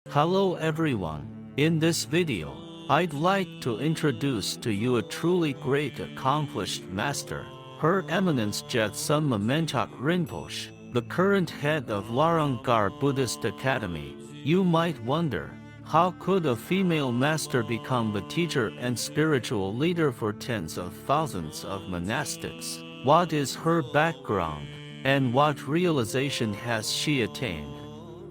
Hello everyone. In this video, I'd like to introduce to you a truly great accomplished master, Her Eminence Jetsunma Menchok Rinpoche, the current head of Larung Gar Buddhist Academy. You might wonder, how could a female master become the teacher and spiritual leader for tens of thousands of monastics? What is her background, and what realization has she attained?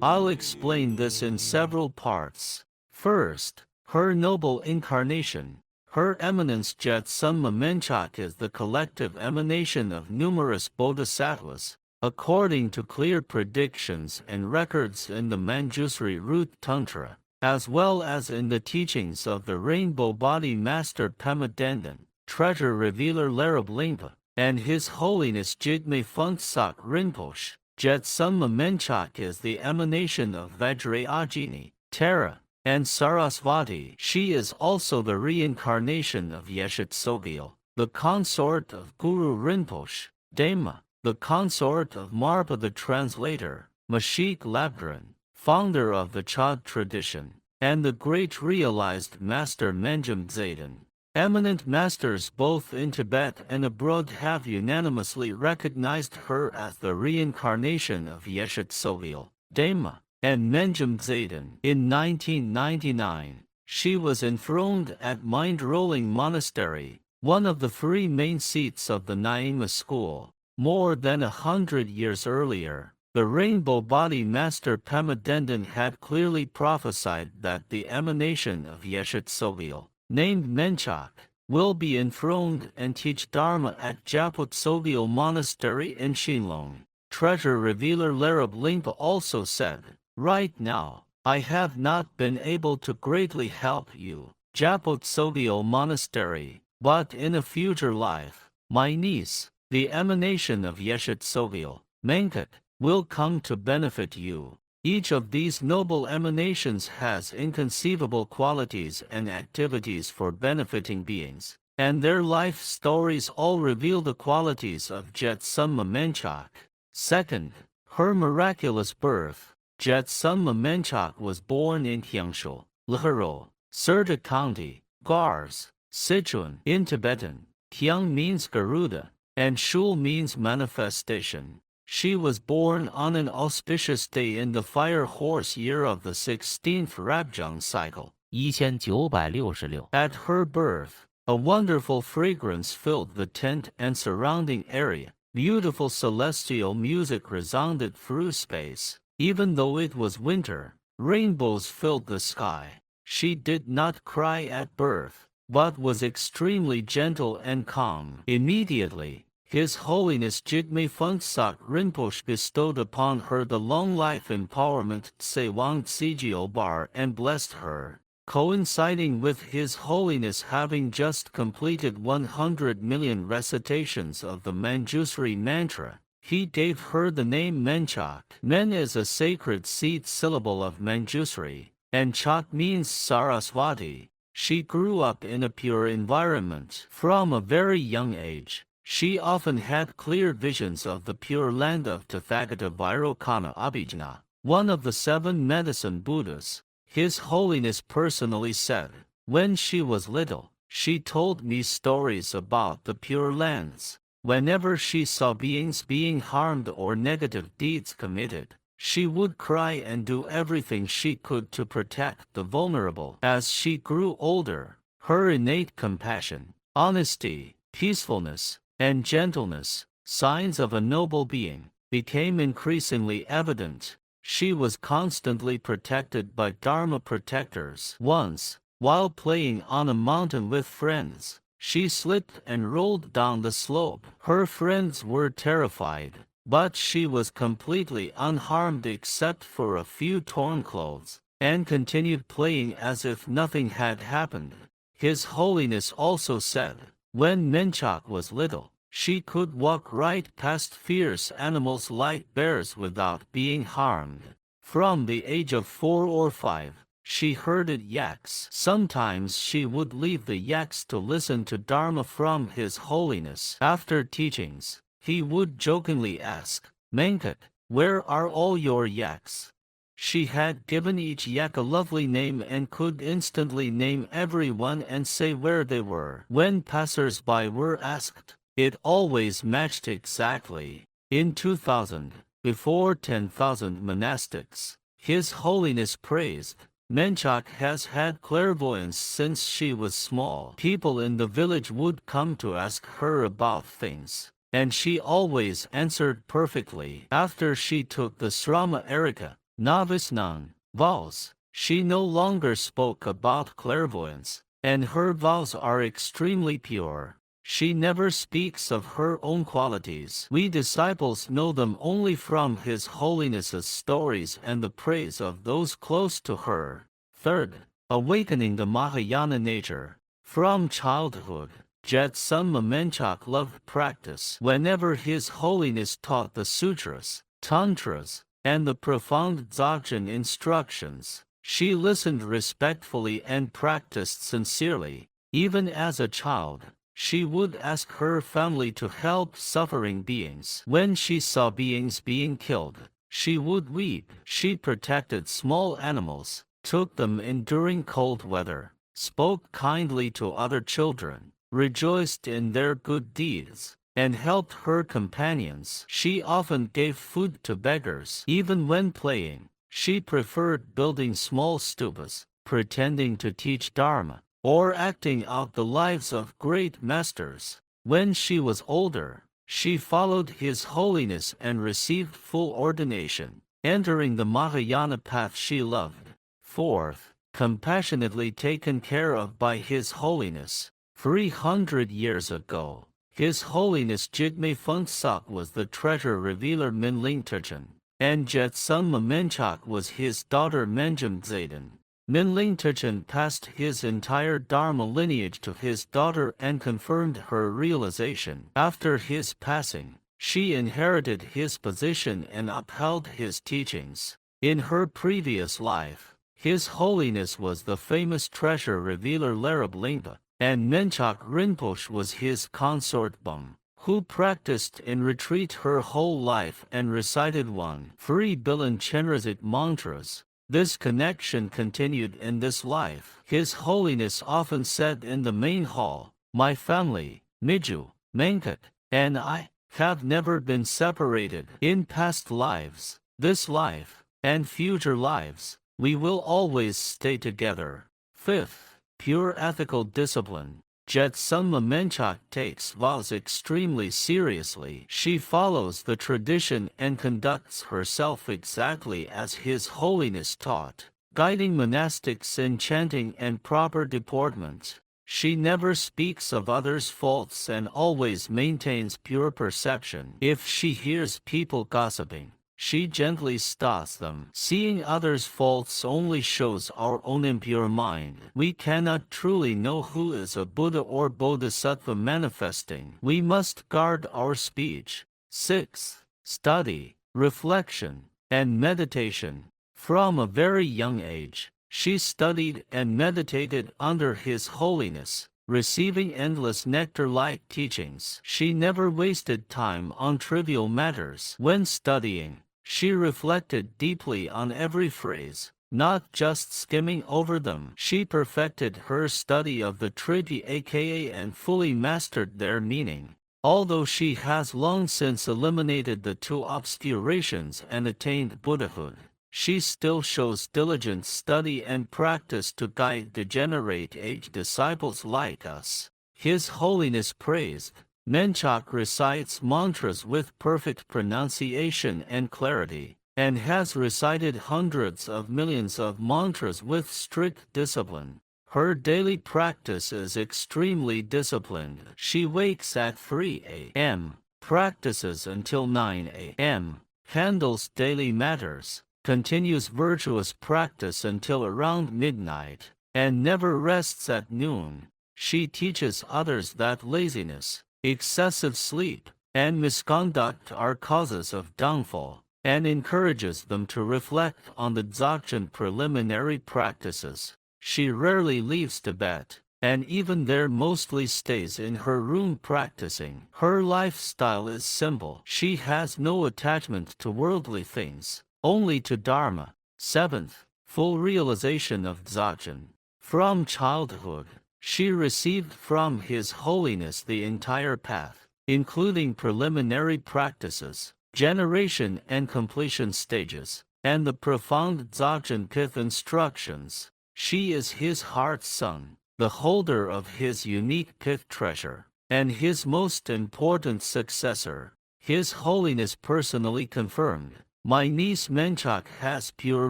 I'll explain this in several parts. First, her noble incarnation. Her Eminence Jetsunma Menchok is the collective emanation of numerous bodhisattvas, according to clear predictions and records in the Manjusri Root Tantra, as well as in the teachings of the Rainbow Body Master Pema Denden, Treasure Revealer Larung Rinpoche, and His Holiness Jigme Phuntsok Rinpoche. Jetsunma Menchok is the emanation of Vajrayogini, Tara, and Sarasvati. She is also the reincarnation of Yeshe Tsogyal, the consort of Guru Rinpoche, Dharma, the consort of Marpa the translator, Mashik Labdran, founder of the Chod tradition, and the great realized master Menjum Zayden. Eminent masters both in Tibet and abroad have unanimously recognized her as the reincarnation of Yeshe Tsogyal, Dharma, and Menjum Zayden. In 1999, she was enthroned at Mind-Rolling Monastery, one of the three main seats of the Naima school. More than 100 years earlier, the Rainbow Body Master Pema Denden had clearly prophesied that the emanation of Yeshe Tsogyal, named Menchok, will be enthroned and teach Dharma at Japut Tsogyal Monastery in Shinlong. Treasure Revealer Larung Rinpoche also said, "Right now, I have not been able to greatly help you, Japut Tsogyal Monastery, but in a future life, my niece, the emanation of Yeshe Tsogyal, Menchok, will come to benefit you." Each of these noble emanations has inconceivable qualities and activities for benefiting beings, and their life stories all reveal the qualities of Jetsunma Menchok. Second, her miraculous birth. Jetsunma Menchok was born in Tiangshu, Lhero, Serta County, Gars, Sichuan. In Tibetan, Tiang means Garuda, and Shul means manifestation. She was born on an auspicious day in the fire horse year of the 16th Rabjang cycle, 1966. At her birth, a wonderful fragrance filled the tent and surrounding area. Beautiful celestial music resounded through space. Even though it was winter, rainbows filled the sky. She did not cry at birth, but was extremely gentle and calm. Immediately, His Holiness Jigme Phuntsok Rinpoche bestowed upon her the long life empowerment Tsewang Tsigyo Bar and blessed her. Coinciding with His Holiness having just completed 100 million recitations of the Manjusri mantra, he gave her the name Menchok. Men is a sacred seed syllable of Manjusri, and Chok means Sarasvati. She grew up in a pure environment from a very young age. She often had clear visions of the pure land of Tathagata Vairocana Abhijna, one of the 7 medicine Buddhas. His Holiness personally said, "When she was little, she told me stories about the pure lands. Whenever she saw beings being harmed or negative deeds committed, she would cry and do everything she could to protect the vulnerable." As she grew older, her innate compassion, honesty, peacefulness, and gentleness, signs of a noble being, became increasingly evident. She was constantly protected by Dharma protectors. Once, while playing on a mountain with friends, she slipped and rolled down the slope. Her friends were terrified, but she was completely unharmed except for a few torn clothes, and continued playing as if nothing had happened. His Holiness also said, when Menchok was little, she could walk right past fierce animals like bears without being harmed. From the age of 4 or 5, she herded yaks. Sometimes she would leave the yaks to listen to Dharma from His Holiness. After teachings, he would jokingly ask, "Menchok, where are all your yaks?" She had given each yak a lovely name and could instantly name everyone and say where they were. When passers-by were asked, it always matched exactly. In 2000, before 10,000 monastics, His Holiness praised, Menchok has had clairvoyance since she was small. People in the village would come to ask her about things, and she always answered perfectly. After she took the Srama Erika, novice nun, vows, she no longer spoke about clairvoyance, and her vows are extremely pure. She never speaks of her own qualities. We disciples know them only from His Holiness's stories and the praise of those close to her. Third, awakening the Mahayana nature. From childhood, Jetsunma Menchok loved practice. Whenever His Holiness taught the sutras, tantras, and the profound Dzogchen instructions, she listened respectfully and practiced sincerely. Even as a child, she would ask her family to help suffering beings. When she saw beings being killed, she would weep. She protected small animals, took them in during cold weather, spoke kindly to other children, rejoiced in their good deeds, and helped her companions. She often gave food to beggars. Even when playing, she preferred building small stupas, pretending to teach Dharma, or acting out the lives of great masters. When she was older, she followed His Holiness and received full ordination, entering the Mahayana path she loved. Fourth, compassionately taken care of by His Holiness. 300 years ago, His Holiness Jigme Phuntsok was the treasure revealer Minling Tachin, and Jetsunma Menchok was his daughter Menjum Zayden. Minling Tachin passed his entire Dharma lineage to his daughter and confirmed her realization. After his passing, she inherited his position and upheld his teachings. In her previous life, His Holiness was the famous treasure revealer Larung Lingpa, and Menchok Rinpoche was his consort Bum, who practiced in retreat her whole life and recited 1.3 billion Chenrezit mantras. This connection continued in this life. His Holiness often said in the main hall, "My family, Miju, Menkat, and I, have never been separated. In past lives, this life, and future lives, we will always stay together." Fifth, pure ethical discipline. Jetsunma Menchok takes vows extremely seriously. She follows the tradition and conducts herself exactly as His Holiness taught, guiding monastics in chanting and proper deportment. She never speaks of others' faults and always maintains pure perception. If she hears people gossiping, she gently stops them. Seeing others' faults only shows our own impure mind. We cannot truly know who is a Buddha or Bodhisattva manifesting. We must guard our speech. 6. Study, reflection, and meditation. From a very young age, she studied and meditated under His Holiness, receiving endless nectar-like teachings. She never wasted time on trivial matters. When studying, she reflected deeply on every phrase, not just skimming over them. She perfected her study of the Tripitaka and fully mastered their meaning. Although she has long since eliminated the two obscurations and attained Buddhahood, she still shows diligent study and practice to guide degenerate age disciples like us. His Holiness praised, Menchok recites mantras with perfect pronunciation and clarity, and has recited hundreds of millions of mantras with strict discipline. Her daily practice is extremely disciplined. She wakes at 3 a.m., practices until 9 a.m., handles daily matters, continues virtuous practice until around midnight, and never rests at noon. She teaches others that laziness, excessive sleep, and misconduct are causes of downfall, and encourages them to reflect on the Dzogchen preliminary practices. She rarely leaves Tibet, and even there mostly stays in her room practicing. Her lifestyle is simple. She has no attachment to worldly things, only to Dharma. 7th, full realization of Dzogchen. From childhood, she received from His Holiness the entire path, including preliminary practices, generation and completion stages, and the profound Dzogchen pith instructions. She is His heart's son, the holder of His unique pith treasure, and His most important successor. His Holiness personally confirmed, "My niece Menchok has pure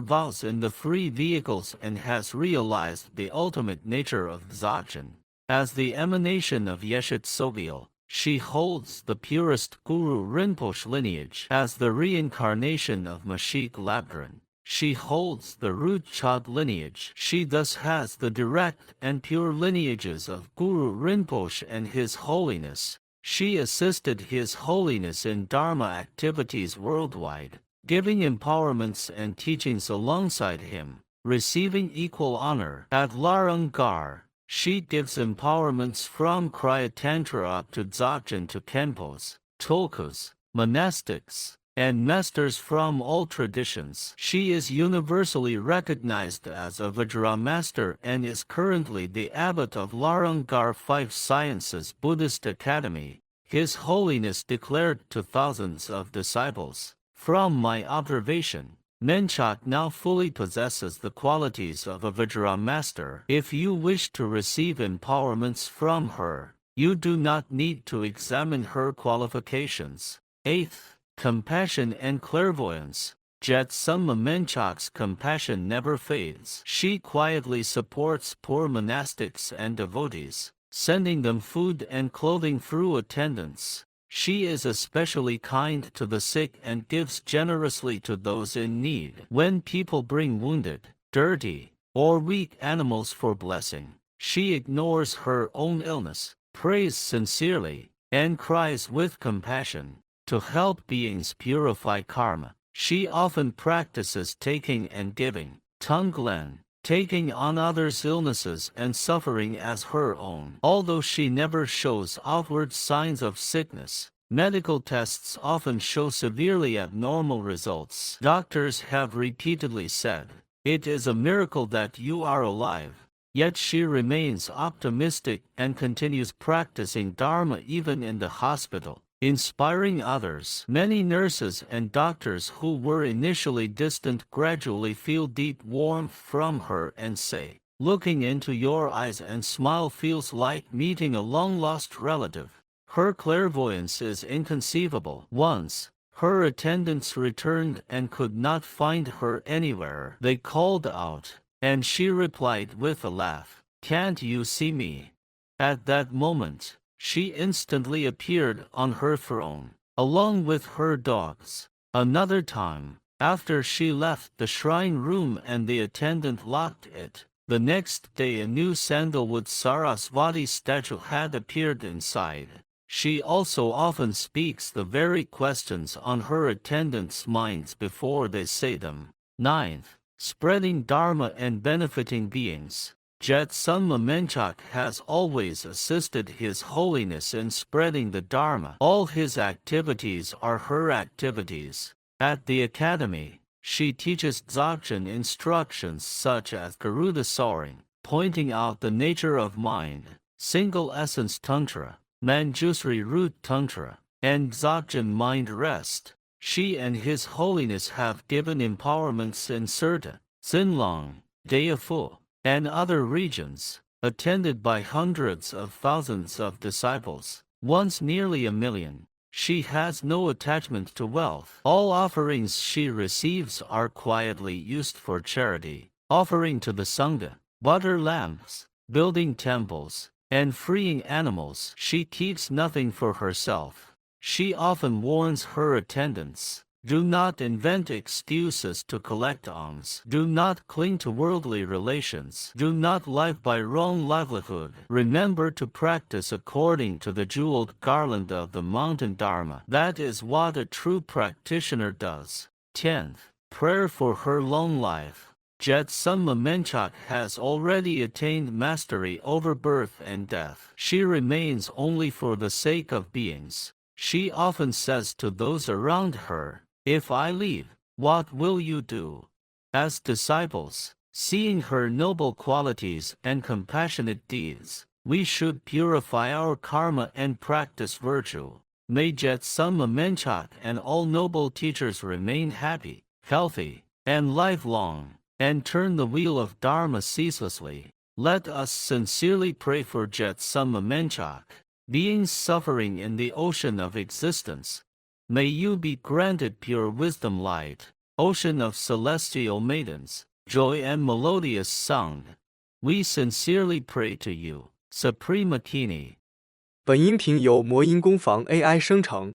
vows in the free vehicles and has realized the ultimate nature of Dzogchen. As the emanation of Yeshe Tsogyal, she holds the purest Guru Rinpoche lineage. As the reincarnation of Mashik Labdran, she holds the root Chod lineage. She thus has the direct and pure lineages of Guru Rinpoche and His Holiness. She assisted His Holiness in Dharma activities worldwide, giving empowerments and teachings alongside him, receiving equal honor. At Larung Gar, she gives empowerments from Kriya Tantra up to Dzogchen to Khenpos, Tulkus, monastics, and masters from all traditions. She is universally recognized as a Vajra master and is currently the abbot of Larung Gar 5 Sciences Buddhist Academy. His Holiness declared to thousands of disciples, "From my observation, Menchok now fully possesses the qualities of a Vajra master. If you wish to receive empowerments from her, you do not need to examine her qualifications." 8th, compassion and clairvoyance. Jetsunma Menchok's compassion never fades. She quietly supports poor monastics and devotees, sending them food and clothing through attendants. She is especially kind to the sick and gives generously to those in need. When people bring wounded, dirty, or weak animals for blessing, she ignores her own illness, prays sincerely, and cries with compassion. To help beings purify karma, she often practices taking and giving, Tonglen, taking on others' illnesses and suffering as her own. Although she never shows outward signs of sickness, medical tests often show severely abnormal results. Doctors have repeatedly said, "It is a miracle that you are alive." Yet she remains optimistic and continues practicing Dharma even in the hospital, inspiring others. Many nurses and doctors who were initially distant gradually feel deep warmth from her and say, "Looking into your eyes and smile feels like meeting a long-lost relative." Her clairvoyance is inconceivable. Once, her attendants returned and could not find her anywhere. They called out, and she replied with a laugh, "Can't you see me?" At that moment, she instantly appeared on her throne, along with her dogs. Another time, after she left the shrine room and the attendant locked it, the next day a new sandalwood Sarasvati statue had appeared inside. She also often speaks the very questions on her attendants' minds before they say them. 9th, spreading Dharma and benefiting beings. Jetsunma Menchok has always assisted His Holiness in spreading the Dharma. All his activities are her activities. At the Academy, she teaches Dzogchen instructions such as Garuda soaring, pointing out the nature of mind, single essence tantra, Manjusri root tantra, and Dzogchen mind rest. She and His Holiness have given empowerments in Serta, Xinlong, Dayafu, and other regions, attended by hundreds of thousands of disciples, once nearly 1 million. She has no attachment to wealth. All offerings she receives are quietly used for charity, offering to the Sangha, butter lamps, building temples, and freeing animals. She keeps nothing for herself. She often warns her attendants, "Do not invent excuses to collect alms. Do not cling to worldly relations. Do not live by wrong livelihood. Remember to practice according to the jeweled garland of the mountain Dharma. That is what a true practitioner does." 10th, prayer for her long life. Jetsunma Menchok has already attained mastery over birth and death. She remains only for the sake of beings. She often says to those around her, "If I leave, what will you do?" As disciples, seeing her noble qualities and compassionate deeds, we should purify our karma and practice virtue. May Jetsunma Menchok and all noble teachers remain happy, healthy, and lifelong, and turn the wheel of Dharma ceaselessly. Let us sincerely pray for Jetsunma Menchok, beings suffering in the ocean of existence. May you be granted pure wisdom light, ocean of celestial maidens, joy and melodious sound. We sincerely pray to you, Supreme Dakini. 本音频由魔音工坊 AI 生成。